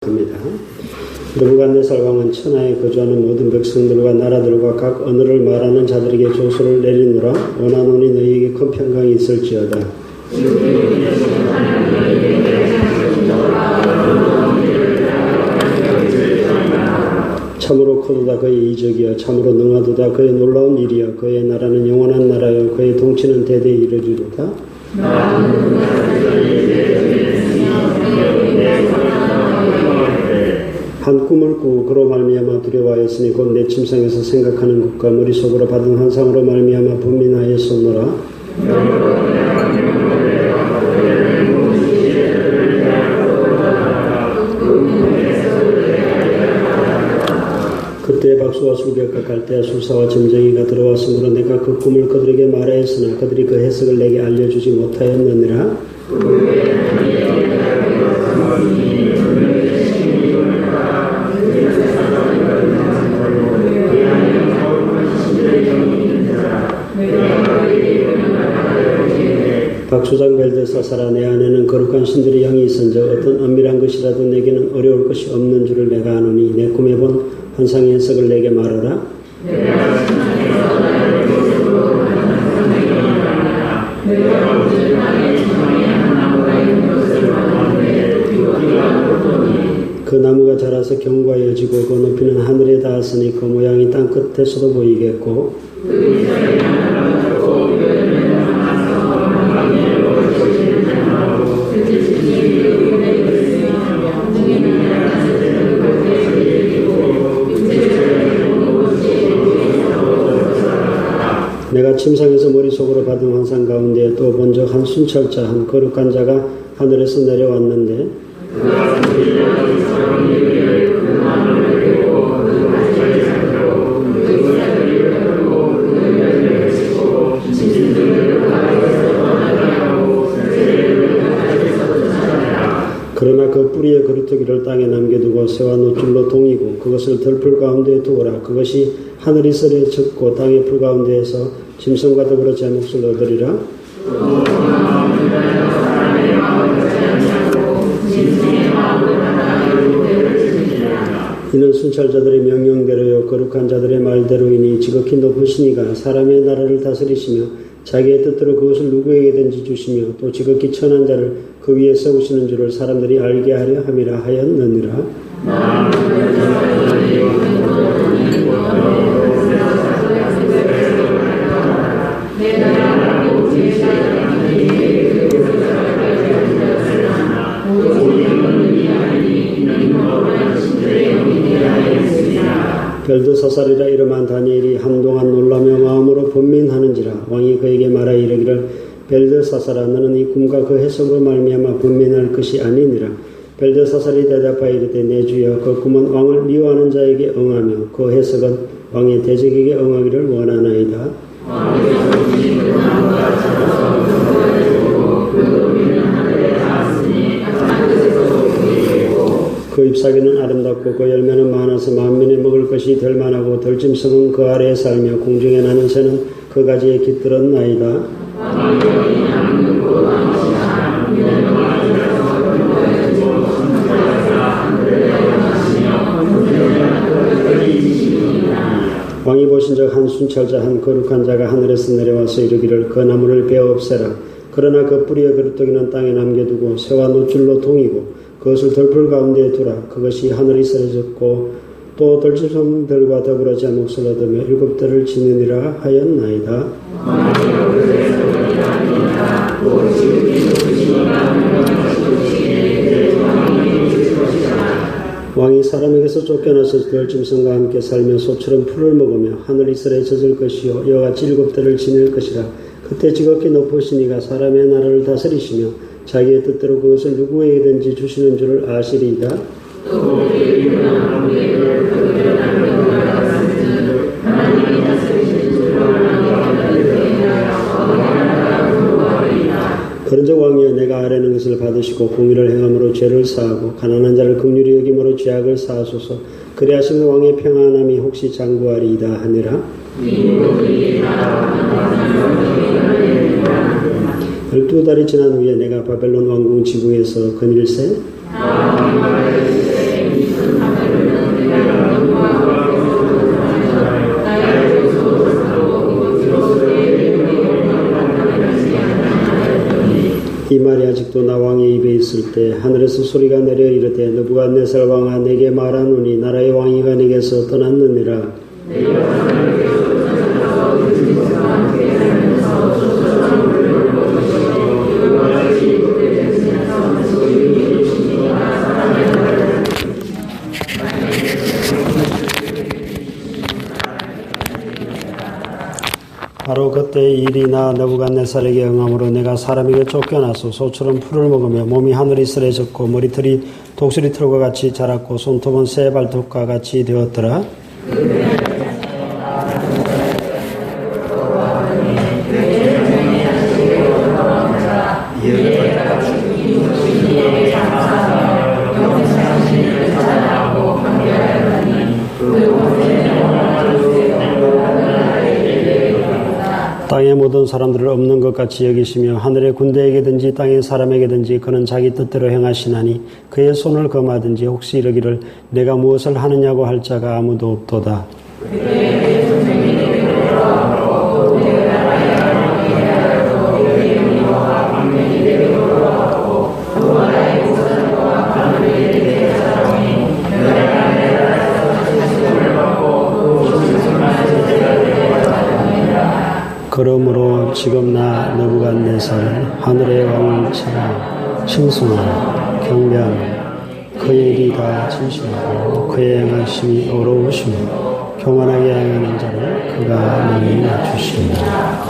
합니다. 느부갓네살 왕은 천하에 거주하는 모든 백성들과 나라들과 각 언어를 말하는 자들에게 조서를 내리노라. 원하노니 너희에게 큰 평강이 있을지어다. 참으로 크도다 그의 이적이여 참으로 능하도다 그의 놀라운 일이여 그의 나라는 영원한 나라여 그의 통치는 대대에 이르리로다. 한 꿈을 꾸고 그로 말미암아 두려워하였으니 곧 내 침상에서 생각하는 것과 머릿속으로 받은 환상으로 말미암아 분민하였었노라. 그때 박수와 술객과 갈대와 술사와 점쟁이가 들어왔으므로 내가 그 꿈을 그들에게 말하였으나 그들이 그 해석을 내게 알려주지 못하였느니라. 박수장 벨드사사라 내 안에는 거룩한 신들의 영이 있은즉 어떤 엄밀한 것이라도 내게는 어려울 것이 없는 줄을 내가 아노니 내 꿈에 본 환상의 해석을 내게 말하라. 그 나무가 자라서 경과여지고 그 높이는 하늘에 닿았으니 그 모양이 땅 끝에서도 보이겠고 내가 침상에서 머릿속으로 받은 환상 가운데 또 본적 한 순찰자 한 거룩한 자가 하늘에서 내려왔는데 그러나 그 뿌리의 그루터기를 땅에 남겨두고 새와 노줄로 동이고 그것을 들풀 가운데에 두어라. 그것이 하늘이 썰에 젖고 땅의 풀 가운데에서 짐승과 더불어 제 몫을 얻으리라. 이는 순찰자들의 명령대로요 거룩한 자들의 말대로이니 지극히 높으신 이가 사람의 나라를 다스리시며 자기의 뜻대로 그것을 누구에게든지 주시며 또 지극히 천한 자를 그 위에 세우시는 줄을 사람들이 알게 하려 함이라 하였느니라. 벨드사살이라 이름한 다니엘이 한동안 놀라며 마음으로 번민하는지라. 왕이 그에게 말하 이르기를 벨드사살아 너는 이 꿈과 그 해석으로 말미암아 번민할 것이 아니니라. 벨드사살이 대답하여 이르되 내 주여 그 꿈은 왕을 미워하는 자에게 응하며 그 해석은 왕의 대적에게 응하기를 원하나이다. 그 잎사귀는 아름답고 그 열매는 많아서 만민이 먹을 것이 될 만하고 들짐승은 그 아래에 살며 공중에 나는 새는 그 가지에 깃들었나이다. 왕이 보신 적 한 순찰자 한 거룩한 자가 하늘에서 내려와서 이르기를 그 나무를 베어 없애라. 그러나 그 뿌리의 그루터기는 땅에 남겨두고 새와 노줄로 동이고 그것을 들풀 가운데에 두라. 그것이 하늘이 썰어졌고 또 들짐승들과 더불어 제 몫을 얻으며 7대를 지느니라 하였나이다. 왕이 사람에게서 쫓겨나서 들짐승과 함께 살며 소처럼 풀을 먹으며 하늘이 썰에 젖을 것이요 이와같이 7대를 지낼 것이라. 그때 지극히 높으신 이가 사람의 나라를 다스리시며 자기의 뜻대로 그것을 누구에게든지 주시는 줄을 아시리이다. 그런즉 왕이여 내가 아뢰는 것을 받으시고 공의를 행함으로 죄를 사하고 가난한 자를 긍휼히 여김으로 죄악을 사하소서. 그리하시면 왕의 평안함이 혹시 장구하리이다 하니라. 12달이 지난 후에 내가 바벨론 왕궁 지붕에서 그닐세 아직도 나 왕의 입에 있을 때 하늘에서 소리가 내려 이르되 느부갓네살 왕아 내게 말하노니 나라의 왕이가 내게서 떠났느니라. 바로 그때 일이나 느부갓네살에게 응함으로 내가 사람에게 쫓겨나서 소처럼 풀을 먹으며 몸이 하늘이 쓰러졌고 머리털이 독수리 털과 같이 자랐고 손톱은 새 발톱과 같이 되었더라. 땅의 모든 사람들을 없는 것 같이 여기시며 하늘의 군대에게든지 땅의 사람에게든지 그는 자기 뜻대로 행하시나니 그의 손을 금하든지 혹시 이르기를 내가 무엇을 하느냐고 할 자가 아무도 없도다. 그러므로 지금 나 느부갓네살은 하늘의 왕을 찾아 칭송하고 경배하며 그의 일이 다 진실하고 그의 행하심이 어로우시며 교만하게 행하는 자를 그가 능히 낮추시리라.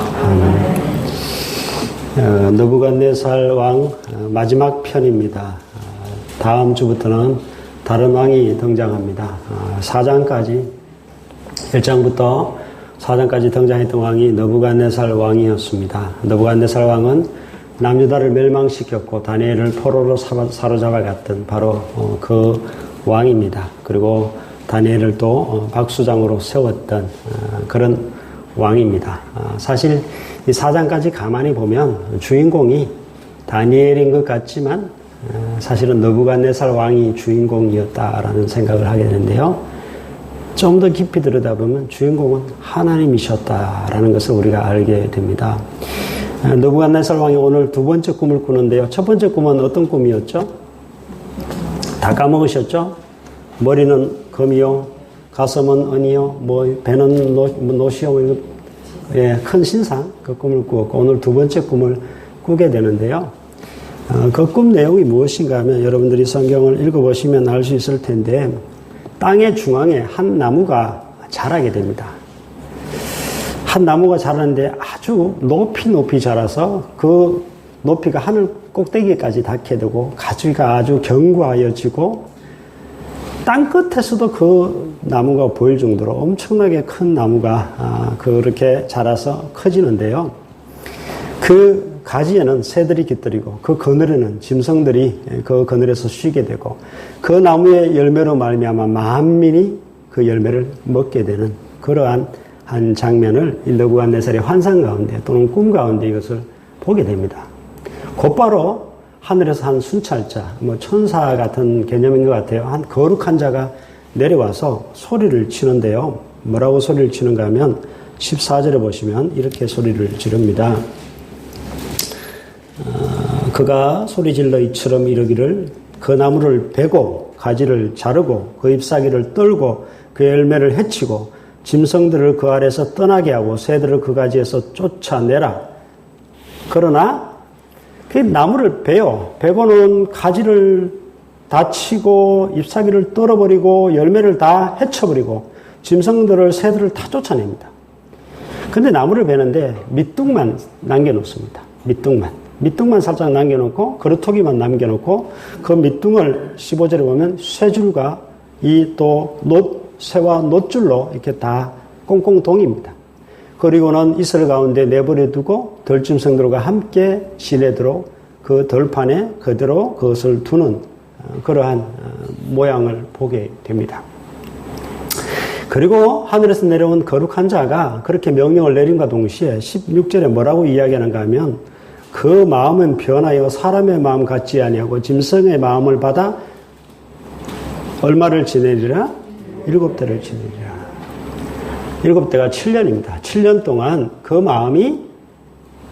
아멘. 느부갓네살 왕 마지막 편입니다. 다음 주부터는 다른 왕이 등장합니다. 4장까지 1장부터 4장까지 등장했던 왕이 느부갓네살 왕이었습니다. 느부갓네살 왕은 남유다를 멸망시켰고 다니엘을 포로로 사로잡아갔던 바로 그 왕입니다. 그리고 다니엘을 또 박수장으로 세웠던 그런 왕입니다. 사실 이 4장까지 가만히 보면 주인공이 다니엘인 것 같지만 사실은 느부갓네살 왕이 주인공이었다라는 생각을 하게 되는데요. 좀 더 깊이 들여다보면 주인공은 하나님이셨다라는 것을 우리가 알게 됩니다. 느부갓네살 왕이 오늘 두 번째 꿈을 꾸는데요. 첫 번째 꿈은 어떤 꿈이었죠? 다 까먹으셨죠? 머리는 금이요, 가슴은 은이요, 배는 노시요, 큰 신상 그 꿈을 꾸었고 오늘 두 번째 꿈을 꾸게 되는데요. 그 꿈 내용이 무엇인가 하면 여러분들이 성경을 읽어보시면 알 수 있을 텐데 땅의 중앙에 한 나무가 자라게 됩니다. 한 나무가 자라는데 아주 높이 자라서 그 높이가 하늘 꼭대기까지 닿게 되고 가지가 아주 견고하여지고 땅 끝에서도 그 나무가 보일 정도로 엄청나게 큰 나무가 그렇게 자라서 커지는데요. 그 가지에는 새들이 깃들이고 그 그늘에는 짐승들이 그 그늘에서 쉬게 되고 그 나무의 열매로 말미암아 만민이 그 열매를 먹게 되는 그러한 한 장면을 느부갓네살의 환상 가운데 또는 꿈 가운데 이것을 보게 됩니다. 곧바로 하늘에서 한 순찰자, 천사 같은 개념인 것 같아요. 한 거룩한 자가 내려와서 소리를 치는데요. 뭐라고 소리를 치는가 하면 14절에 보시면 이렇게 소리를 지릅니다. 그가 소리질러 이처럼 이르기를 그 나무를 베고 가지를 자르고 그 잎사귀를 떨고 그 열매를 해치고 짐승들을 그 아래서 떠나게 하고 새들을 그 가지에서 쫓아내라. 그러나 그 나무를 베고는 가지를 다 치고 잎사귀를 떨어버리고 열매를 다 해쳐버리고 짐승들을 새들을 다 쫓아냅니다. 근데 나무를 베는데 밑둥만 남겨놓습니다. 밑둥만 살짝 남겨놓고 그루터기만 남겨놓고 그 밑둥을 15절에 보면 쇠줄과 이 또 새와 놋줄로 이렇게 다 꽁꽁 동입니다. 그리고는 이슬 가운데 내버려 두고 들짐승들과 함께 지내도록 그 들판에 그대로 그것을 두는 그러한 모양을 보게 됩니다. 그리고 하늘에서 내려온 거룩한 자가 그렇게 명령을 내림과 동시에 16절에 뭐라고 이야기하는가 하면 그 마음은 변하여 사람의 마음 같지 아니하고 짐승의 마음을 받아 얼마를 지내리라? 7대를 지내리라. 7대가 7년입니다. 7년 동안 그 마음이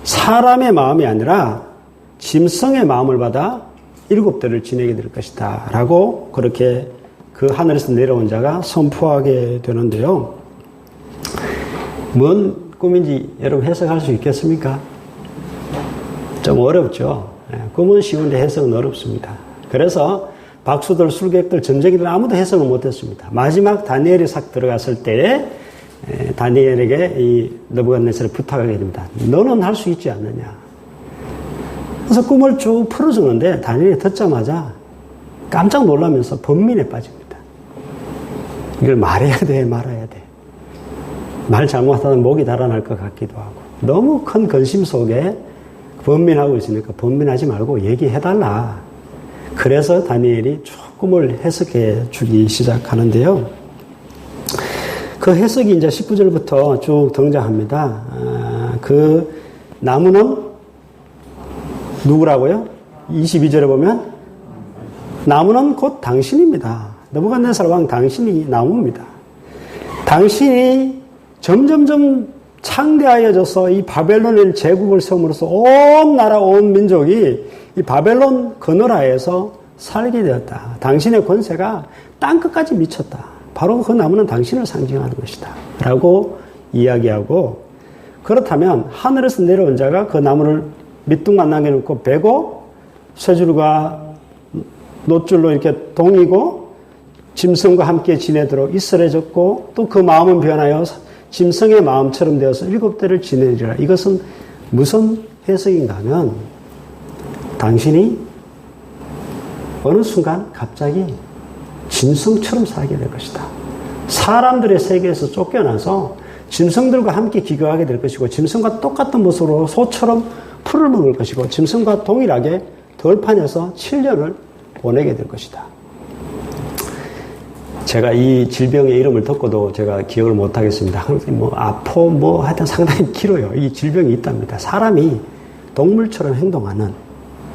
사람의 마음이 아니라 짐승의 마음을 받아 7대를 지내게 될 것이다 라고 그렇게 그 하늘에서 내려온 자가 선포하게 되는데요. 뭔 꿈인지 여러분 해석할 수 있겠습니까? 좀 어렵죠. 꿈은 쉬운데 해석은 어렵습니다. 그래서 박수들, 술객들, 점쟁이들 아무도 해석을 못했습니다. 마지막 다니엘이 싹 들어갔을 때 다니엘에게 이 느부갓네살을 부탁하게 됩니다. 너는 할 수 있지 않느냐. 그래서 꿈을 쭉 풀어주는데 다니엘이 듣자마자 깜짝 놀라면서 번민에 빠집니다. 이걸 말해야 돼, 말아야 돼. 말 잘못하면 목이 달아날 것 같기도 하고 너무 큰 근심 속에 번민하고 있으니까 번민하지 말고 얘기해달라. 그래서 다니엘이 꿈을 해석해 주기 시작하는데요. 그 해석이 이제 19절부터 쭉 등장합니다. 그 나무는 누구라고요? 22절에 보면 나무는 곧 당신입니다. 느부갓네살 왕 당신이 나무입니다. 당신이 점점점 창대하여져서 이 바벨론의 제국을 세움으로써 온 나라 온 민족이 이 바벨론 그늘하에서 살게 되었다. 당신의 권세가 땅끝까지 미쳤다. 바로 그 나무는 당신을 상징하는 것이다 라고 이야기하고, 그렇다면 하늘에서 내려온 자가 그 나무를 밑둥만 남겨놓고 베고 쇠줄과 놋줄로 이렇게 동이고 짐승과 함께 지내도록 이스라졌고 또 그 마음은 변하여 짐승의 마음처럼 되어서 7대를 지내리라. 이것은 무슨 해석인가 하면 당신이 어느 순간 갑자기 짐승처럼 살게 될 것이다. 사람들의 세계에서 쫓겨나서 짐승들과 함께 기거하게 될 것이고 짐승과 똑같은 모습으로 소처럼 풀을 먹을 것이고 짐승과 동일하게 덜판에서 7년을 보내게 될 것이다. 제가 이 질병의 이름을 듣고도 제가 기억을 못하겠습니다. 아포 하여튼 상당히 길어요. 이 질병이 있답니다. 사람이 동물처럼 행동하는,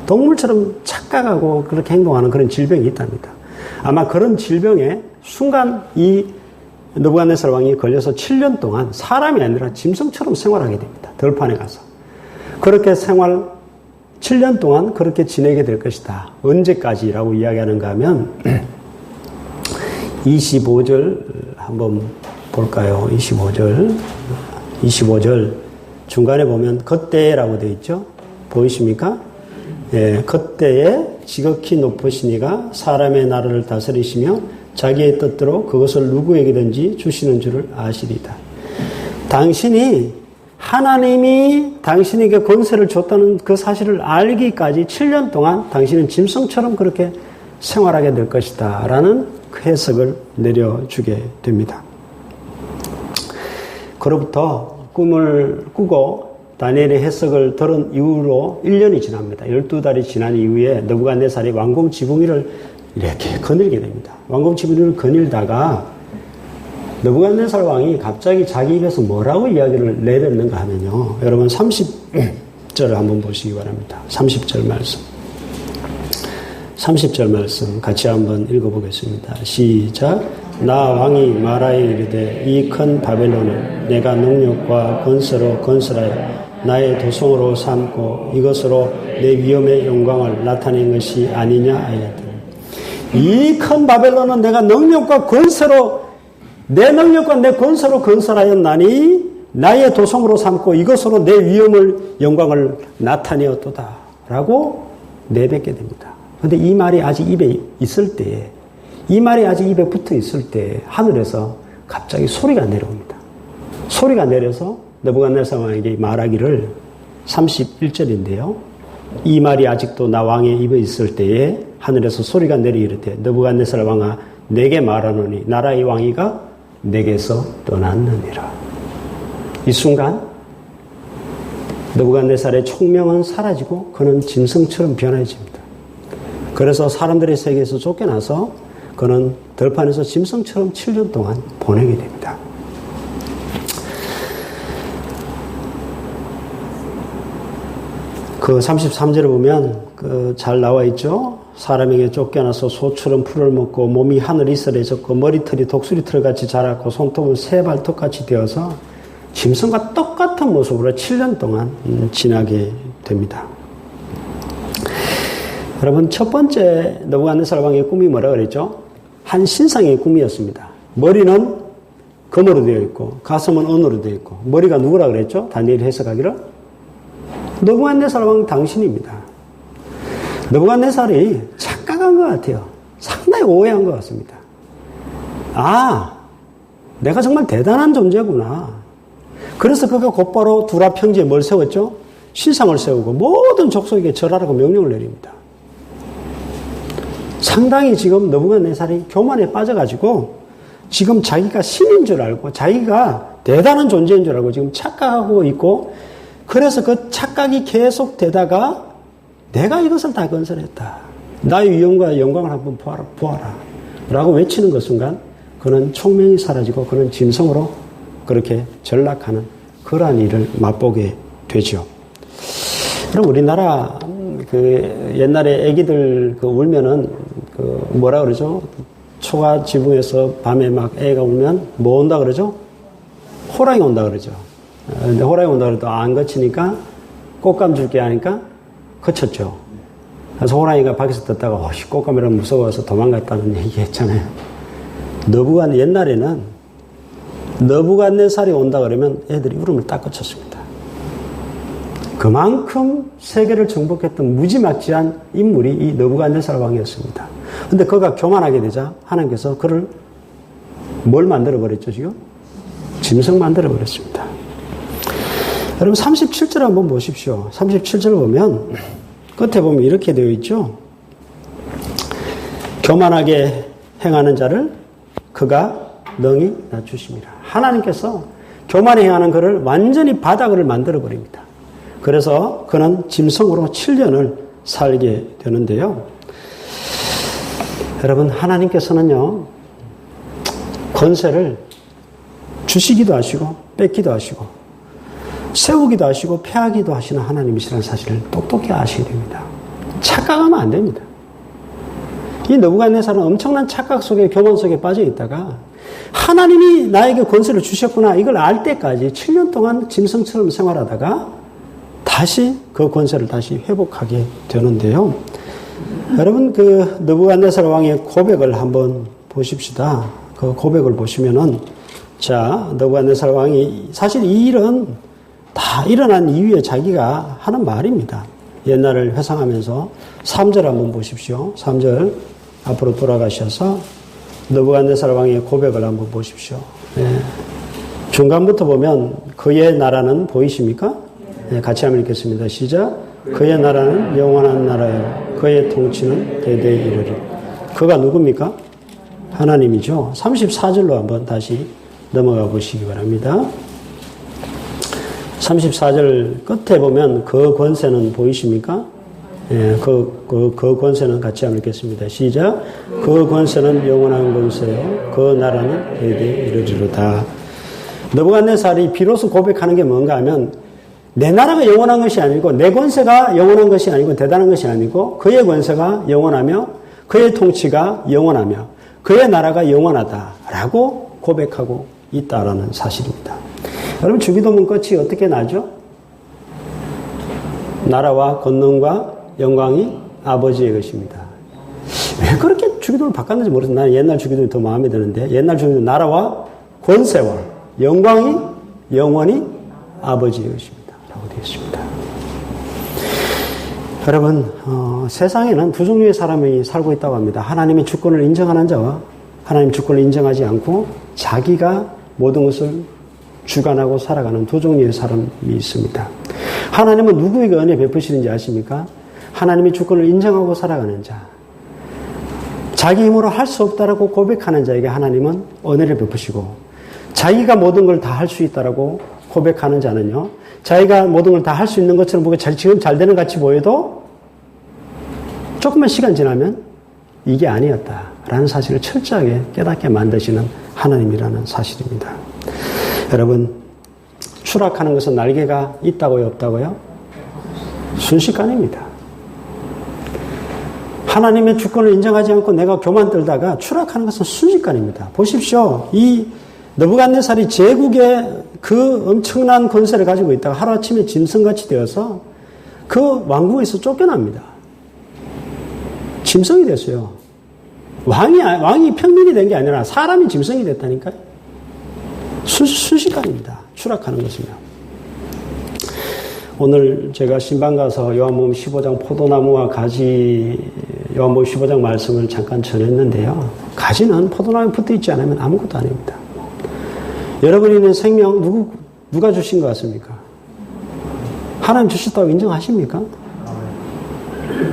동물처럼 착각하고 그렇게 행동하는 그런 질병이 있답니다. 아마 그런 질병에 순간 이 느부갓네살 왕이 걸려서 7년 동안 사람이 아니라 짐승처럼 생활하게 됩니다. 덜판에 가서. 그렇게 7년 동안 그렇게 지내게 될 것이다. 언제까지라고 이야기하는가 하면 25절 한번 볼까요? 25절 중간에 보면 그때라고 되어 있죠. 보이십니까? 예, 그때에 지극히 높으신 이가 사람의 나라를 다스리시며 자기의 뜻대로 그것을 누구에게든지 주시는 줄을 아시리다. 당신이 하나님이 당신에게 권세를 줬다는 그 사실을 알기까지 7년 동안 당신은 짐승처럼 그렇게 생활하게 될 것이다 라는 그 해석을 내려주게 됩니다. 그로부터 꿈을 꾸고 다니엘의 해석을 들은 이후로 1년이 지납니다. 12달이 지난 이후에 느부갓네살이 왕궁 지붕위를 이렇게 거닐게 됩니다. 왕궁 지붕위를 거닐다가 느부갓네살 왕이 갑자기 자기 입에서 뭐라고 이야기를 내뱉는가 하면요. 여러분 30절을 한번 보시기 바랍니다. 30절 말씀. 30절 말씀 같이 한번 읽어보겠습니다. 시작. 나 왕이 말하여 이르되 이 큰 바벨론을 내가 능력과 권세로 건설하여 나의 도성으로 삼고 이것으로 내 위엄의 영광을 나타낸 것이 아니냐 하였더니, 이 큰 바벨론은 내가 능력과 권세로 내 능력과 내 권세로 건설하였나니 나의 도성으로 삼고 이것으로 내 위엄을 영광을 나타내었도다 라고 내뱉게 됩니다. 그런데 이 말이 아직 입에 있을 때에, 이 말이 아직 입에 붙어 있을 때 하늘에서 갑자기 소리가 내려옵니다. 소리가 내려서 느부갓네살 왕에게 말하기를 31절인데요. 이 말이 아직도 나 왕의 입에 있을 때에 하늘에서 소리가 내려 이르되 느부갓네살 왕아 내게 말하노니 나라의 왕위가 내게서 떠났느니라. 이 순간 느부갓네살의 총명은 사라지고 그는 짐승처럼 변해집니다. 그래서 사람들의 세계에서 쫓겨나서 그는 들판에서 짐승처럼 7년 동안 보내게 됩니다. 그 33절에 보면 잘 나와 있죠. 사람에게 쫓겨나서 소처럼 풀을 먹고 몸이 하늘 이슬해졌고 머리털이 독수리털 같이 자랐고 손톱은 새 발톱 같이 되어서 짐승과 똑같은 모습으로 7년 동안 지나게 됩니다. 여러분, 첫 번째 느부갓네살 왕의 꿈이 뭐라 그랬죠? 한 신상의 꿈이었습니다. 머리는 금으로 되어 있고 가슴은 은으로 되어 있고, 머리가 누구라 그랬죠? 다니엘이 해석하기를 느부갓네살 왕 당신입니다. 느부갓네살이 착각한 것 같아요. 상당히 오해한 것 같습니다. 아, 내가 정말 대단한 존재구나. 그래서 그가 곧바로 두라 평지에 뭘 세웠죠? 신상을 세우고 모든 족속에게 절하라고 명령을 내립니다. 상당히 지금 느부갓네살이 교만에 빠져가지고 지금 자기가 신인 줄 알고 자기가 대단한 존재인 줄 알고 지금 착각하고 있고, 그래서 그 착각이 계속되다가 내가 이것을 다 건설했다. 나의 위엄과 영광을 한번 보아라. 라고 외치는 그 순간 그는 총명이 사라지고 그는 짐승으로 그렇게 전락하는 그러한 일을 맛보게 되죠. 그럼 우리나라 그 옛날에 애기들 그 울면은 그 뭐라 그러죠? 초가 지붕에서 밤에 막 애가 울면 뭐 온다 그러죠? 호랑이 온다 그러죠. 근데 호랑이 온다 그래도 안 거치니까 꽃감 줄게 하니까 거쳤죠. 그래서 호랑이가 밖에서 떴다가 꽃감이라면 무서워서 도망갔다는 얘기 했잖아요. 옛날에는 느부갓네살이 온다 그러면 애들이 울음을 딱 거쳤습니다. 그만큼 세계를 정복했던 무지막지한 인물이 이 느부갓네살 왕이었습니다. 근데 그가 교만하게 되자 하나님께서 그를 뭘 만들어버렸죠, 지금? 짐승 만들어버렸습니다. 여러분 37절 한번 보십시오. 37절 보면 끝에 보면 이렇게 되어 있죠. 교만하게 행하는 자를 그가 능히 낮추심이라. 하나님께서 교만에 행하는 그를 완전히 바닥을 만들어버립니다. 그래서 그는 짐승으로 7년을 살게 되는데요. 여러분, 하나님께서는요, 권세를 주시기도 하시고 뺏기도 하시고 세우기도 하시고 폐하기도 하시는 하나님이시라는 사실을 똑똑히 아셔야 됩니다. 착각하면 안 됩니다. 이 느부갓네살은 엄청난 착각 속에, 교만 속에 빠져 있다가 하나님이 나에게 권세를 주셨구나 이걸 알 때까지 7년 동안 짐승처럼 생활하다가 다시 그 권세를 다시 회복하게 되는데요. 여러분, 그 느부갓네살 왕의 고백을 한번 보십시다. 그 고백을 보시면은, 자, 느부갓네살 왕이 사실 이 일은 다 일어난 이후에 자기가 하는 말입니다. 옛날을 회상하면서 3절 한번 보십시오. 3절 앞으로 돌아가셔서 느부갓네살 왕의 고백을 한번 보십시오. 네. 중간부터 보면 그의 나라는 보이십니까? 네, 같이 한번 읽겠습니다. 시작. 그의 나라는 영원한 나라요. 그의 통치는 대대에 이르리. 그가 누굽니까? 하나님이죠. 34절로 한번 다시 넘어가 보시기 바랍니다. 34절 끝에 보면 그 권세는 보이십니까? 예, 그 권세는 같이 한번 읽겠습니다. 시작. 그 권세는 영원한 권세요. 그 나라는 대대에 이르리로다. 느부갓네살이 비로소 고백하는 게 뭔가 하면 내 나라가 영원한 것이 아니고 내 권세가 영원한 것이 아니고 대단한 것이 아니고 그의 권세가 영원하며 그의 통치가 영원하며 그의 나라가 영원하다라고 고백하고 있다라는 사실입니다. 여러분, 주기도문 끝이 어떻게 나죠? 나라와 권능과 영광이 아버지의 것입니다. 왜 그렇게 주기도문을 바꿨는지 모르겠어요. 나는 옛날 주기도문이 더 마음에 드는데, 옛날 주기도문은 나라와 권세와 영광이 영원히 아버지의 것입니다. 라고 되어 있습니다. 여러분, 세상에는 두 종류의 사람이 살고 있다고 합니다. 하나님의 주권을 인정하는 자와 하나님 주권을 인정하지 않고 자기가 모든 것을 주관하고 살아가는 두 종류의 사람이 있습니다. 하나님은 누구에게 은혜 베푸시는지 아십니까? 하나님의 주권을 인정하고 살아가는 자, 자기 힘으로 할 수 없다라고 고백하는 자에게 하나님은 은혜를 베푸시고, 자기가 모든 걸 다 할 수 있다라고 고백하는 자는요, 자기가 모든 걸 다 할 수 있는 것처럼 보고 지금 잘 되는 것 같이 보여도 조금만 시간 지나면 이게 아니었다라는 사실을 철저하게 깨닫게 만드시는 하나님이라는 사실입니다. 여러분, 추락하는 것은 날개가 있다고요, 없다고요? 순식간입니다. 하나님의 주권을 인정하지 않고 내가 교만 떨다가 추락하는 것은 순식간입니다. 보십시오. 이 느부갓네살이 제국의 그 엄청난 권세를 가지고 있다가 하루아침에 짐승같이 되어서 그 왕궁에서 쫓겨납니다. 짐승이 됐어요. 왕이 평민이 된 게 아니라 사람이 짐승이 됐다니까요. 순식간입니다. 추락하는 것은요. 오늘 제가 신방 가서 요한복음 15장 포도나무와 가지, 요한복음 15장 말씀을 잠깐 전했는데요. 가지는 포도나무에 붙어 있지 않으면 아무것도 아닙니다. 여러분이 있는 생명 누가 주신 것 같습니까? 하나님 주셨다고 인정하십니까?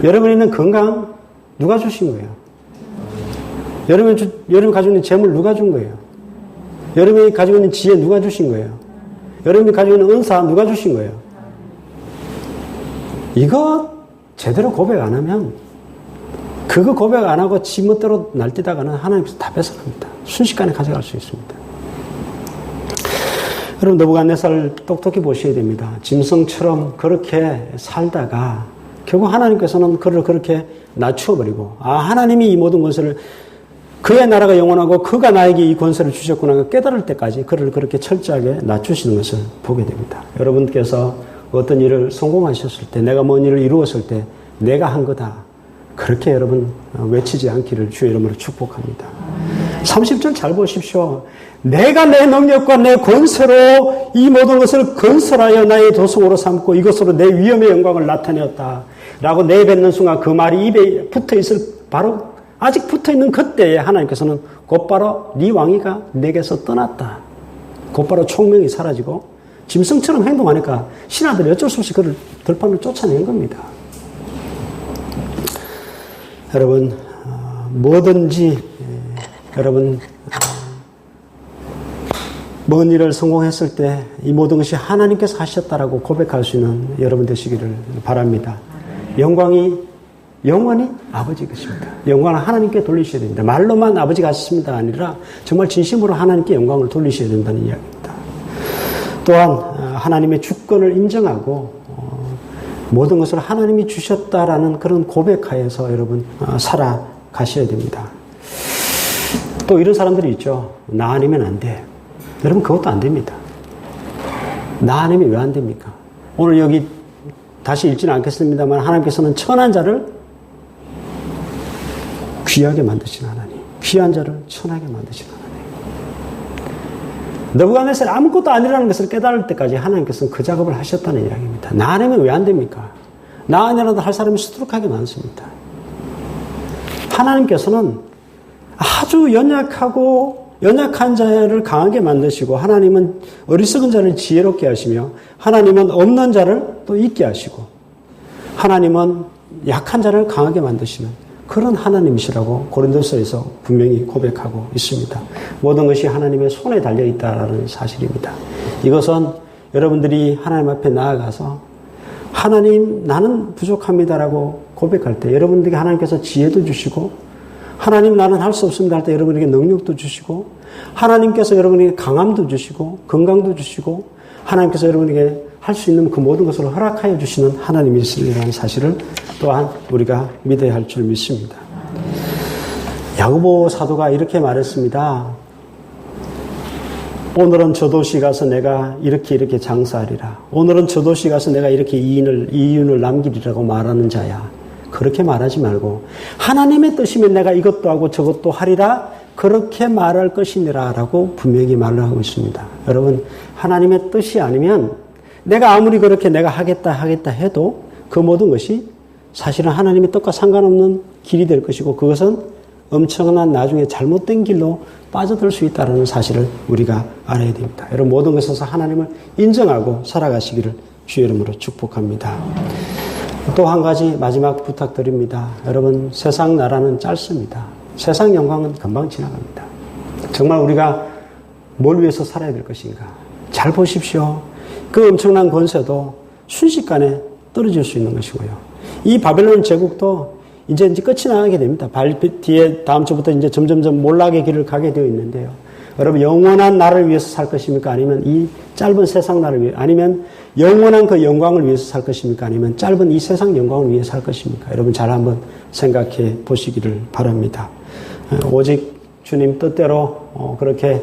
여러분이 있는 건강 누가 주신 거예요? 여러분이 가지고 있는 재물 누가 준 거예요? 여러분이 가지고 있는 지혜 누가 주신 거예요? 여러분이 가지고 있는 은사 누가 주신 거예요? 이거 제대로 고백 안 하면, 그거 고백 안 하고 지멋대로 날뛰다가는 하나님께서 다 뺏어갑니다. 순식간에 가져갈 수 있습니다. 여러분, 느부갓네살 똑똑히 보셔야 됩니다. 짐승처럼 그렇게 살다가 결국 하나님께서는 그를 그렇게 낮추어버리고, 하나님이 이 모든 것을, 그의 나라가 영원하고 그가 나에게 이 권세를 주셨구나 깨달을 때까지 그를 그렇게 철저하게 낮추시는 것을 보게 됩니다. 여러분께서 어떤 일을 성공하셨을 때, 내가 뭔 일을 이루었을 때 내가 한 거다, 그렇게 여러분 외치지 않기를 주의 이름으로 축복합니다. 30절 잘 보십시오. 내가 내 능력과 내 권세로 이 모든 것을 건설하여 나의 도성으로 삼고 이것으로 내 위엄의 영광을 나타내었다 라고 내뱉는 순간 그 말이 입에 붙어있을, 바로 아직 붙어있는 그때에 하나님께서는 곧바로 네 왕위가 내게서 떠났다, 곧바로 총명이 사라지고 짐승처럼 행동하니까 신하들이 어쩔 수 없이 그를 들판을 쫓아낸 겁니다. 여러분, 뭐든지 여러분 먼 일을 성공했을 때 이 모든 것이 하나님께서 하셨다라고 고백할 수 있는 여러분 되시기를 바랍니다. 영광이 영원히 아버지 것입니다. 영광을 하나님께 돌리셔야 됩니다. 말로만 아버지가 하셨습니다가 아니라 정말 진심으로 하나님께 영광을 돌리셔야 된다는 이야기입니다. 또한 하나님의 주권을 인정하고 모든 것을 하나님이 주셨다라는 그런 고백하에서 여러분 살아가셔야 됩니다. 또 이런 사람들이 있죠. 나 아니면 안 돼. 여러분, 그것도 안 됩니다. 나 아니면 왜 안 됩니까? 오늘 여기 다시 읽지는 않겠습니다만 하나님께서는 천한 자를 귀하게 만드신 하나님, 귀한 자를 천하게 만드신 하나님. 느부갓네살 아무것도 아니라는 것을 깨달을 때까지 하나님께서는 그 작업을 하셨다는 이야기입니다. 나 아니면 왜 안 됩니까? 나 아니라도 할 사람이 수두룩하게 많습니다. 하나님께서는 아주 연약한 자를 강하게 만드시고, 하나님은 어리석은 자를 지혜롭게 하시며, 하나님은 없는 자를 또 있게 하시고, 하나님은 약한 자를 강하게 만드시는 그런 하나님이시라고 고린도서에서 분명히 고백하고 있습니다. 모든 것이 하나님의 손에 달려있다라는 사실입니다. 이것은 여러분들이 하나님 앞에 나아가서 하나님, 나는 부족합니다라고 고백할 때 여러분들에게 하나님께서 지혜도 주시고, 하나님, 나는 할 수 없습니다 할 때 여러분에게 능력도 주시고, 하나님께서 여러분에게 강함도 주시고 건강도 주시고, 하나님께서 여러분에게 할 수 있는 그 모든 것을 허락하여 주시는 하나님이시라는 사실을 또한 우리가 믿어야 할 줄 믿습니다. 야고보 사도가 이렇게 말했습니다. 오늘은 저 도시 가서 내가 이렇게 장사하리라. 오늘은 저 도시 가서 내가 이렇게 이윤을 남기리라고 말하는 자야. 그렇게 말하지 말고 하나님의 뜻이면 내가 이것도 하고 저것도 하리라, 그렇게 말할 것이니라 라고 분명히 말을 하고 있습니다. 여러분, 하나님의 뜻이 아니면 내가 아무리 그렇게 내가 하겠다 해도 그 모든 것이 사실은 하나님의 뜻과 상관없는 길이 될 것이고, 그것은 엄청난 나중에 잘못된 길로 빠져들 수 있다는 사실을 우리가 알아야 됩니다. 여러분, 모든 것에서 하나님을 인정하고 살아가시기를 주의 이름으로 축복합니다. 또 한 가지 마지막 부탁드립니다. 여러분, 세상 나라는 짧습니다. 세상 영광은 금방 지나갑니다. 정말 우리가 뭘 위해서 살아야 될 것인가? 잘 보십시오. 그 엄청난 권세도 순식간에 떨어질 수 있는 것이고요. 이 바벨론 제국도 이제 끝이 나게 됩니다. 뒤에 다음 주부터 이제 점점점 몰락의 길을 가게 되어 있는데요. 여러분, 영원한 나를 위해서 살 것입니까? 아니면 이 짧은 세상 나를 위해, 아니면 영원한 그 영광을 위해서 살 것입니까? 아니면 짧은 이 세상 영광을 위해 살 것입니까? 여러분, 잘 한번 생각해 보시기를 바랍니다. 오직 주님 뜻대로 그렇게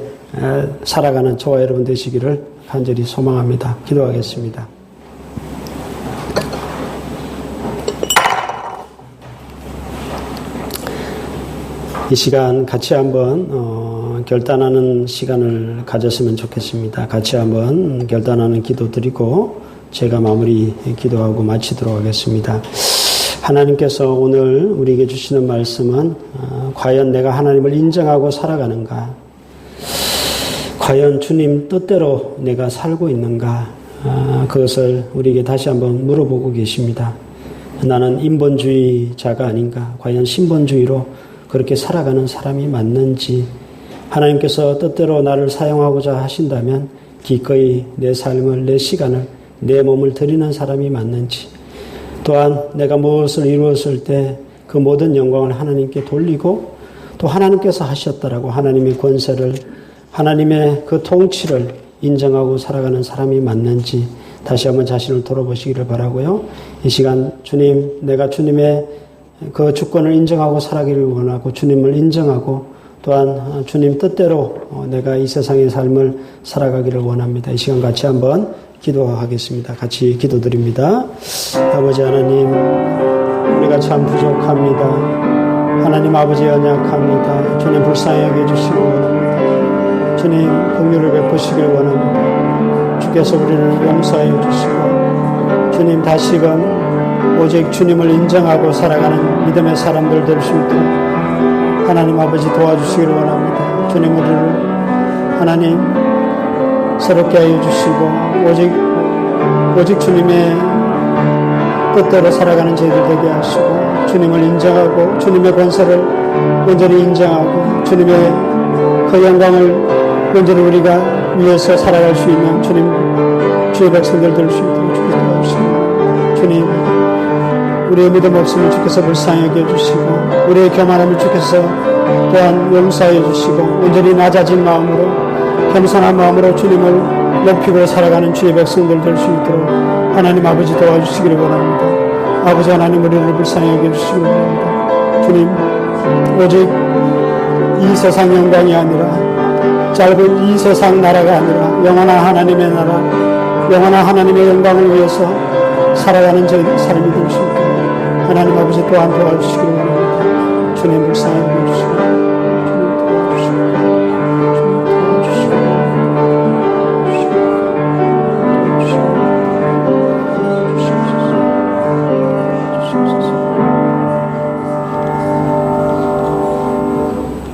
살아가는 저와 여러분 되시기를 간절히 소망합니다. 기도하겠습니다. 이 시간 같이 한번 결단하는 시간을 가졌으면 좋겠습니다. 같이 한번 결단하는 기도 드리고 제가 마무리 기도하고 마치도록 하겠습니다. 하나님께서 오늘 우리에게 주시는 말씀은 과연 내가 하나님을 인정하고 살아가는가? 과연 주님 뜻대로 내가 살고 있는가? 그것을 우리에게 다시 한번 물어보고 계십니다. 나는 인본주의자가 아닌가? 과연 신본주의로 그렇게 살아가는 사람이 맞는지, 하나님께서 뜻대로 나를 사용하고자 하신다면 기꺼이 내 삶을, 내 시간을, 내 몸을 드리는 사람이 맞는지, 또한 내가 무엇을 이루었을 때 그 모든 영광을 하나님께 돌리고 또 하나님께서 하셨다라고 하나님의 권세를, 하나님의 그 통치를 인정하고 살아가는 사람이 맞는지 다시 한번 자신을 돌아보시기를 바라고요. 이 시간 주님, 내가 주님의 그 주권을 인정하고 살아가기를 원하고 주님을 인정하고 또한 주님 뜻대로 내가 이 세상의 삶을 살아가기를 원합니다. 이 시간 같이 한번 기도하겠습니다. 같이 기도드립니다. 아버지 하나님, 우리가 참 부족합니다. 하나님 아버지 연약합니다. 주님 불쌍히 여겨주시기 원합니다. 주님 긍휼을 베푸시길 원합니다. 주께서 우리를 용서해 주시고 주님 다시금 오직 주님을 인정하고 살아가는 믿음의 사람들 될 수 있도록 하나님 아버지 도와주시기를 원합니다. 주님 우리를 하나님 새롭게 하여 주시고 오직 주님의 뜻대로 살아가는 저희들 되게 하시고 주님을 인정하고 주님의 권세를 온전히 인정하고 주님의 그 영광을 온전히 우리가 위해서 살아갈 수 있는 주의 백성들 될 수 있도록 주께서 도와주시고 주님 우리의 믿음 없음을 주께서 불쌍히 여겨주시고 우리의 교만함을 주께서 또한 용서해 주시고 온전히 낮아진 마음으로 겸손한 마음으로 주님을 높이고 살아가는 주의 백성들 될 수 있도록 하나님 아버지 도와주시기를 원합니다. 아버지 하나님 우리를 불쌍히 여겨주시기를 원합니다. 주님 오직 이 세상 영광이 아니라 짧은 이 세상 나라가 아니라 영원한 하나님의 나라 영원한 하나님의 영광을 위해서 살아가는 저희 삶이 될 수 있도록 하나님 아버지 또한 도와주시기를 원합니다. 주님 불쌍히 여겨주시고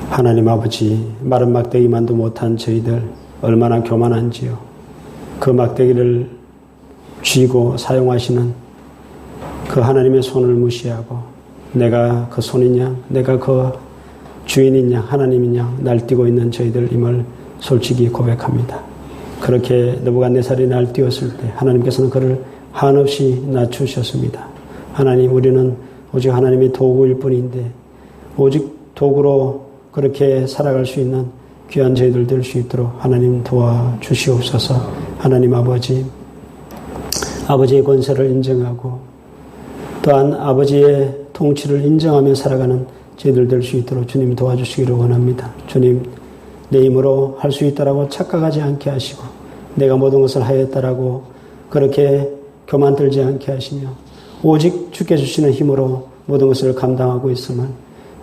하나님 아버지, 마른 막대기만도 못한 저희들 얼마나 교만한지요. 그 막대기를 쥐고 사용하시는 그 하나님의 손을 무시하고 내가 그 손이냐, 내가 그 주인이냐, 하나님이냐 날뛰고 있는 저희들임을 솔직히 고백합니다. 그렇게 느부갓네살이 날뛰었을 때 하나님께서는 그를 한없이 낮추셨습니다. 하나님, 우리는 오직 하나님의 도구일 뿐인데 오직 도구로 그렇게 살아갈 수 있는 귀한 저희들 될 수 있도록 하나님 도와주시옵소서. 하나님 아버지, 아버지의 권세를 인정하고 또한 아버지의 통치를 인정하며 살아가는 저희들 될 수 있도록 주님 도와주시기를 원합니다. 주님, 내 힘으로 할 수 있다라고 착각하지 않게 하시고 내가 모든 것을 하였다라고 그렇게 교만 들지 않게 하시며 오직 주께 주시는 힘으로 모든 것을 감당하고 있음을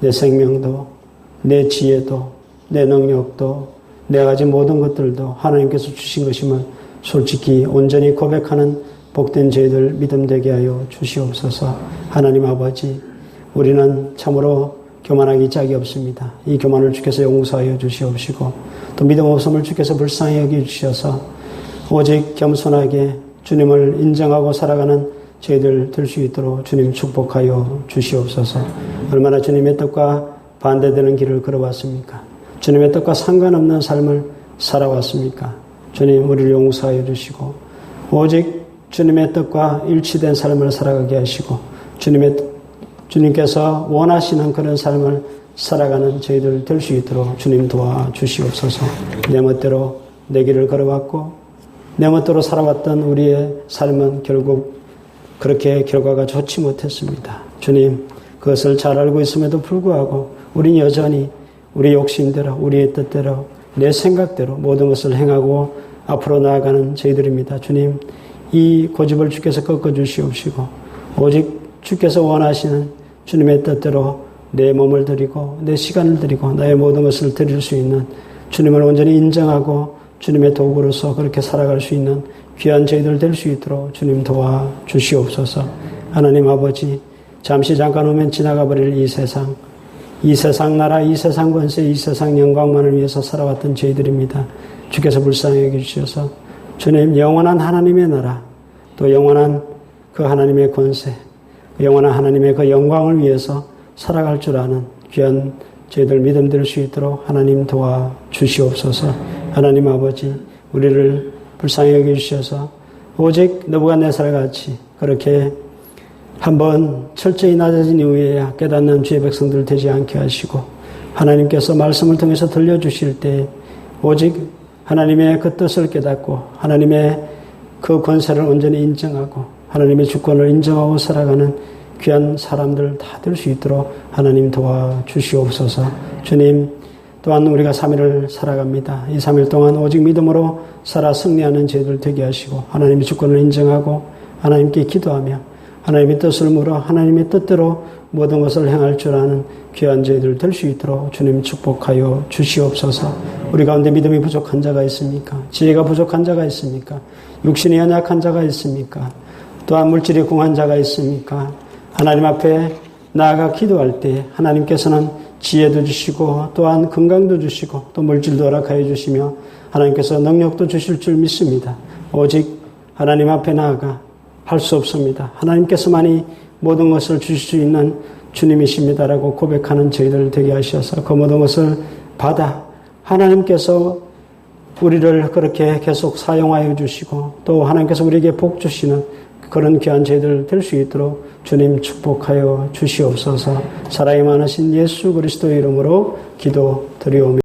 내 생명도 내 지혜도 내 능력도 내가 가진 모든 것들도 하나님께서 주신 것임을 솔직히 온전히 고백하는 복된 저희들 믿음 되게 하여 주시옵소서. 하나님 아버지, 우리는 참으로 교만하기 짝이 없습니다. 이 교만을 주께서 용서하여 주시옵시고 또 믿음 없음을 주께서 불쌍히 여겨주셔서 오직 겸손하게 주님을 인정하고 살아가는 저희들 될 수 있도록 주님 축복하여 주시옵소서. 얼마나 주님의 뜻과 반대되는 길을 걸어왔습니까? 주님의 뜻과 상관없는 삶을 살아왔습니까? 주님 우리를 용서하여 주시고 오직 주님의 뜻과 일치된 삶을 살아가게 하시고 주님께서 원하시는 그런 삶을 살아가는 저희들 될 수 있도록 주님 도와주시옵소서. 내 멋대로 내 길을 걸어왔고 내 멋대로 살아왔던 우리의 삶은 결국 그렇게 결과가 좋지 못했습니다. 주님, 그것을 잘 알고 있음에도 불구하고 우리는 여전히 우리 욕심대로 우리의 뜻대로 내 생각대로 모든 것을 행하고 앞으로 나아가는 저희들입니다. 주님, 이 고집을 주께서 꺾어주시옵시고 오직 주께서 원하시는 주님의 뜻대로 내 몸을 드리고 내 시간을 드리고 나의 모든 것을 드릴 수 있는 주님을 온전히 인정하고 주님의 도구로서 그렇게 살아갈 수 있는 귀한 저희들 될 수 있도록 주님 도와주시옵소서. 하나님 아버지, 잠시 잠깐 오면 지나가 버릴 이 세상 나라, 이 세상 권세, 이 세상 영광만을 위해서 살아왔던 저희들입니다. 주께서 불쌍히 여기주셔서 주님 영원한 하나님의 나라, 또 영원한 그 하나님의 권세, 영원한 하나님의 그 영광을 위해서 살아갈 줄 아는 귀한 저희들 믿음 될 수 있도록 하나님 도와주시옵소서. 하나님 아버지, 우리를 불쌍히 여기주셔서 오직 느부갓네살 같이 그렇게 한번 철저히 낮아진 이후에야 깨닫는 주의 백성들 되지 않게 하시고 하나님께서 말씀을 통해서 들려주실 때 오직 하나님의 그 뜻을 깨닫고 하나님의 그 권세를 온전히 인정하고 하나님의 주권을 인정하고 살아가는 귀한 사람들 다 될 수 있도록 하나님 도와주시옵소서. 주님, 또한 우리가 3일을 살아갑니다. 이 3일 동안 오직 믿음으로 살아 승리하는 저희들 되게 하시고 하나님의 주권을 인정하고 하나님께 기도하며 하나님의 뜻을 물어 하나님의 뜻대로 모든 것을 행할 줄 아는 귀한 저희들 될 수 있도록 주님 축복하여 주시옵소서. 우리 가운데 믿음이 부족한 자가 있습니까? 지혜가 부족한 자가 있습니까? 육신이 연약한 자가 있습니까? 또한 물질이 궁한 자가 있습니까? 하나님 앞에 나아가 기도할 때 하나님께서는 지혜도 주시고 또한 건강도 주시고 또 물질도 허락하여 주시며 하나님께서 능력도 주실 줄 믿습니다. 오직 하나님 앞에 나아가 할 수 없습니다. 하나님께서만이 모든 것을 주실 수 있는 주님이십니다라고 고백하는 저희들 되게 하셔서 그 모든 것을 받아 하나님께서 우리를 그렇게 계속 사용하여 주시고 또 하나님께서 우리에게 복 주시는 그런 귀한 저희들 될 수 있도록 주님 축복하여 주시옵소서. 사랑이 많으신 예수 그리스도의 이름으로 기도드리오며